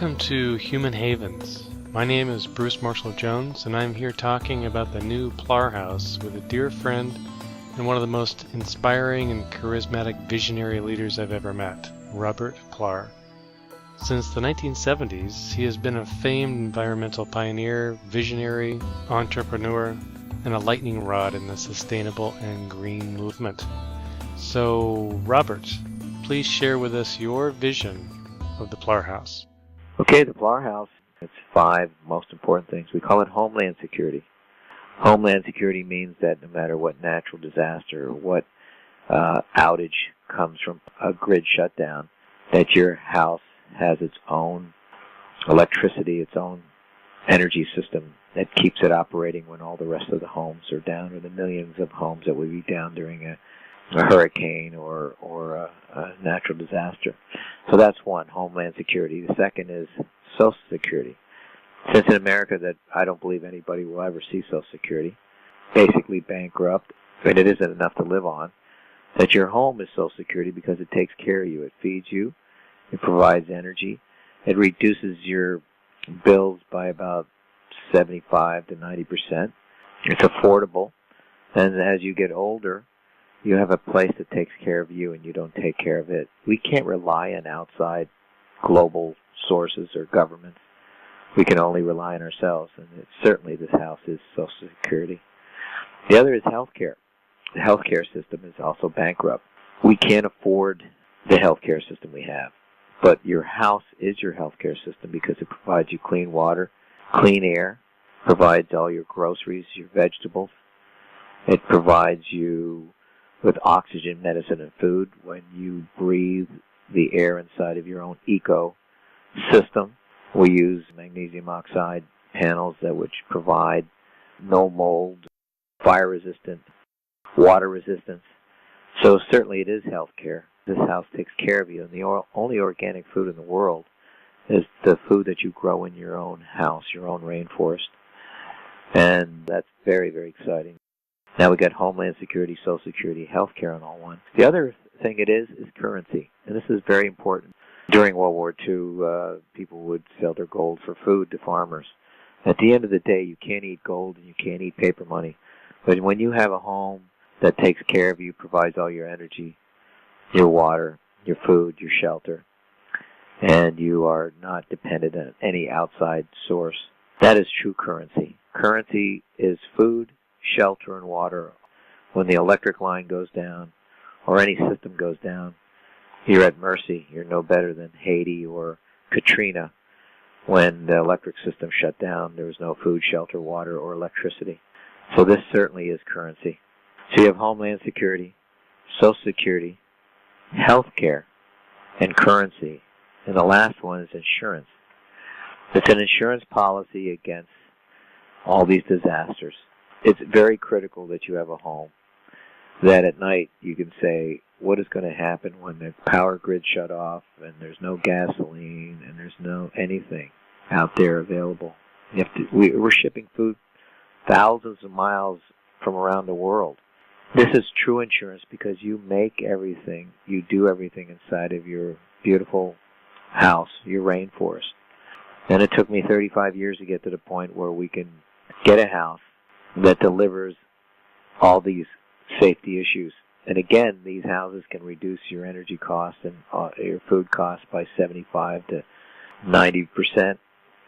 Welcome to Human Havens. My name is Bruce Marshall Jones, and I'm here talking about the new Plarr house with a dear friend and one of the most inspiring and charismatic visionary leaders I've ever met, Robert Plarr. Since the 1970s, he has been a famed environmental pioneer, visionary, entrepreneur, and a lightning rod in the sustainable and green movement. So, Robert, please share with us your vision of the Plarr house. Okay, the Plarr house, it's 5 most important things. We call it homeland security. Homeland security means that no matter what natural disaster or what outage comes from a grid shutdown, that your house has its own electricity, its own energy system that keeps it operating when all the rest of the homes are down, or the millions of homes that will be down during a hurricane or a natural disaster. So that's one, homeland security. The second is Social Security. Since in America that I don't believe anybody will ever see Social Security, basically bankrupt, and it isn't enough to live on, that your home is Social Security because it takes care of you. It feeds you. It provides energy. It reduces your bills by about 75 to 90%. It's affordable. And as you get older, you have a place that takes care of you and you don't take care of it. We can't rely on outside global sources or governments. We can only rely on ourselves, and certainly this house is Social Security. The other is healthcare. The healthcare system is also bankrupt. We can't afford the healthcare system we have, but your house is your healthcare system because it provides you clean water, clean air, provides all your groceries, your vegetables. It provides you with oxygen, medicine, and food when you breathe the air inside of your own ecosystem. We use magnesium oxide panels which provide no mold, fire resistant, water resistance. So certainly it is health care. This house takes care of you. And the only organic food in the world is the food that you grow in your own house, your own rainforest. And that's very, very exciting. Now we got Homeland Security, Social Security, healthcare, and all one. The other thing it is currency, and this is very important. During World War II, people would sell their gold for food to farmers. At the end of the day, you can't eat gold and you can't eat paper money. But when you have a home that takes care of you, provides all your energy, your water, your food, your shelter, and you are not dependent on any outside source, that is true currency. Currency is food, shelter, and water. When the electric line goes down or any system goes down, you're at mercy. You're no better than Haiti or Katrina. When the electric system shut down, there was no food, shelter, water, or electricity. So this certainly is currency. So you have Homeland Security, Social Security, health care, and currency. And the last one is insurance. It's an insurance policy against all these disasters. It's very critical that you have a home that at night you can say, what is going to happen when the power grid shut off and there's no gasoline and there's no anything out there available. We're shipping food thousands of miles from around the world. This is true insurance because you make everything, you do everything inside of your beautiful house, your rainforest. And it took me 35 years to get to the point where we can get a house that delivers all these safety issues. And again, these houses can reduce your energy costs and your food costs by 75 to 90%.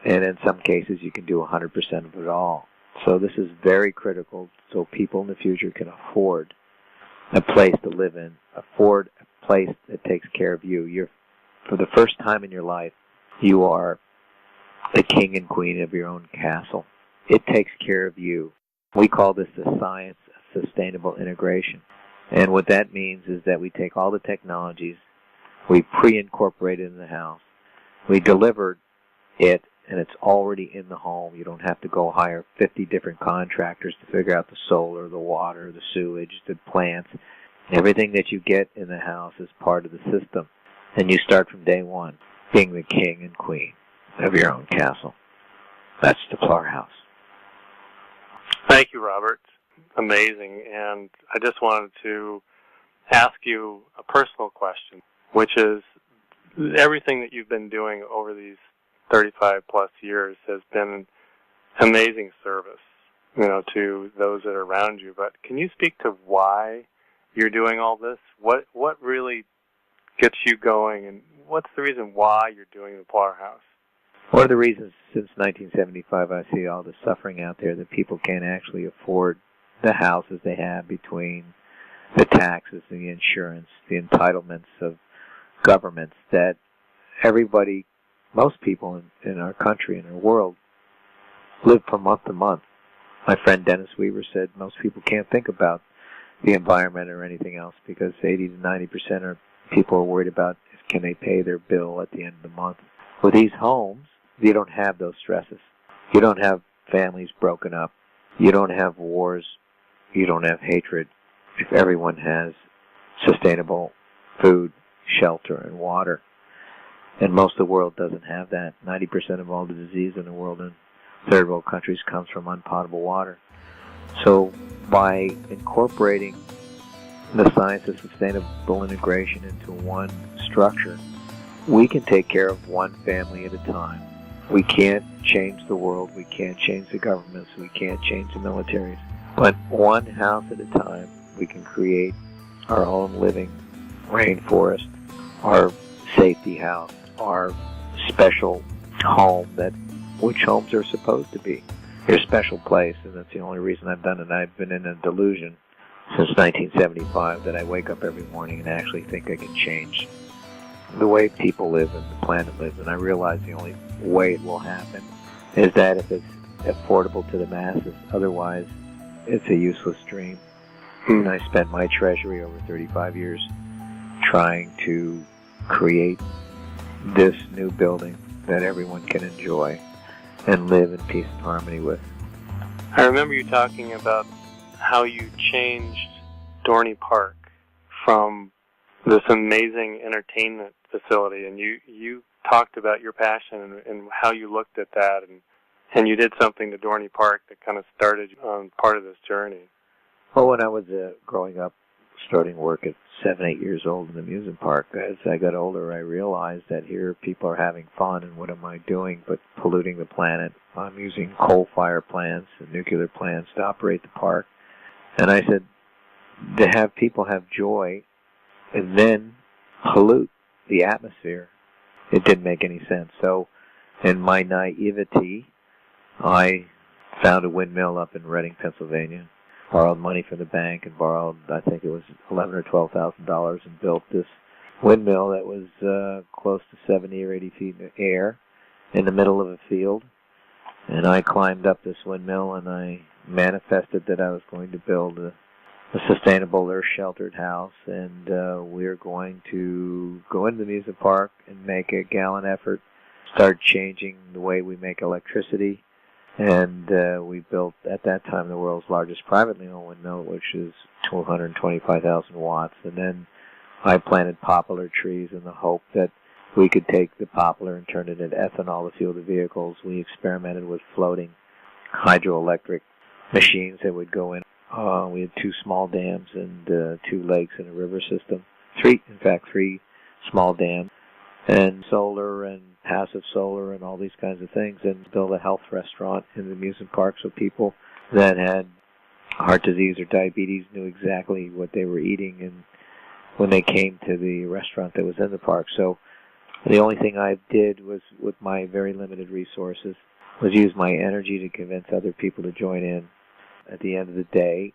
And in some cases, you can do 100% of it all. So this is very critical so people in the future can afford a place to live in, afford a place that takes care of you. For the first time in your life, you are the king and queen of your own castle. It takes care of you. We call this the science of sustainable integration. And what that means is that we take all the technologies, we pre-incorporate it in the house, we deliver it, and it's already in the home. You don't have to go hire 50 different contractors to figure out the solar, the water, the sewage, the plants. Everything that you get in the house is part of the system. And you start from day one, being the king and queen of your own castle. That's the Plarr house. Thank you, Robert. Amazing. And I just wanted to ask you a personal question, which is everything that you've been doing over these 35 plus years has been amazing service, to those that are around you. But can you speak to why you're doing all this? What really gets you going, and what's the reason why you're doing the Plarr House? One of the reasons since 1975 I see all the suffering out there that people can't actually afford the houses they have, between the taxes, the insurance, the entitlements of governments, that everybody, most people in our country, in our world, live from month to month. My friend Dennis Weaver said most people can't think about the environment or anything else because 80 to 90% of people are worried about can they pay their bill at the end of the month. With these homes, you don't have those stresses. You don't have families broken up. You don't have wars. You don't have hatred. If everyone has sustainable food, shelter, and water. And most of the world doesn't have that. 90% of all the disease in the world in third world countries comes from unpotable water. So by incorporating the science of sustainable integration into one structure, we can take care of one family at a time. We can't change the world. We can't change the governments. We can't change the militaries. But one house at a time, we can create our own living rainforest, our safety house, our special home, which homes are supposed to be. Your special place, and that's the only reason I've done it. I've been in a delusion since 1975 that I wake up every morning and actually think I can change the way people live and the planet lives. And I realize the only way it will happen is that if it's affordable to the masses. Otherwise, it's a useless dream. And I spent my treasury over 35 years trying to create this new building that everyone can enjoy and live in peace and harmony with. I remember you talking about how you changed Dorney Park from this amazing entertainment facility, and you talked about your passion and how you looked at that, and you did something to Dorney Park that kind of started on part of this journey. Well, when I was growing up, starting work at 7, 8 years old in the amusement park, as I got older, I realized that here people are having fun, and what am I doing but polluting the planet? I'm using coal-fired plants and nuclear plants to operate the park. And I said, to have people have joy and then pollute the atmosphere, it didn't make any sense. So in my naivety, I found a windmill up in Reading, Pennsylvania, borrowed money from the bank and borrowed, I think it was $11,000 or $12,000, and built this windmill that was close to 70 or 80 feet in the air in the middle of a field. And I climbed up this windmill and I manifested that I was going to build a sustainable, earth-sheltered house, and we're going to go into the amusement park and make a gallant effort, start changing the way we make electricity. And we built, at that time, the world's largest privately owned windmill, which is 225,000 watts. And then I planted poplar trees in the hope that we could take the poplar and turn it into ethanol to fuel the vehicles. We experimented with floating hydroelectric machines that would go in. We had 2 small dams and 2 lakes in a river system. 3 small dams. And solar and passive solar and all these kinds of things, and build a health restaurant in the amusement park so people that had heart disease or diabetes knew exactly what they were eating and when they came to the restaurant that was in the park. So the only thing I did was, with my very limited resources, was use my energy to convince other people to join in. At the end of the day,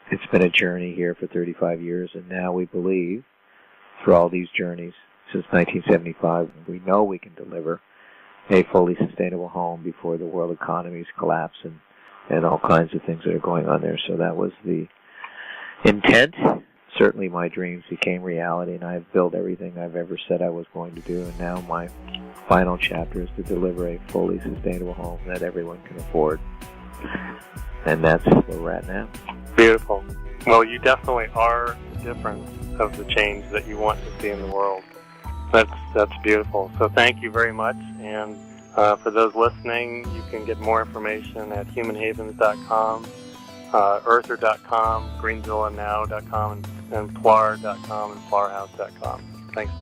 it's been a journey here for 35 years, and now we believe, through all these journeys, since 1975, we know we can deliver a fully sustainable home before the world economies collapse and all kinds of things that are going on there. So that was the intent. Certainly my dreams became reality, and I've built everything I've ever said I was going to do, and now my final chapter is to deliver a fully sustainable home that everyone can afford. And that's where we're at now. Beautiful. Well, you definitely are the difference of the change that you want to see in the world. That's beautiful. So thank you very much. And for those listening, you can get more information at humanhavens.com, earther.com, greenvillanow.com, and plarr.com and plarrhouse.com. Thanks.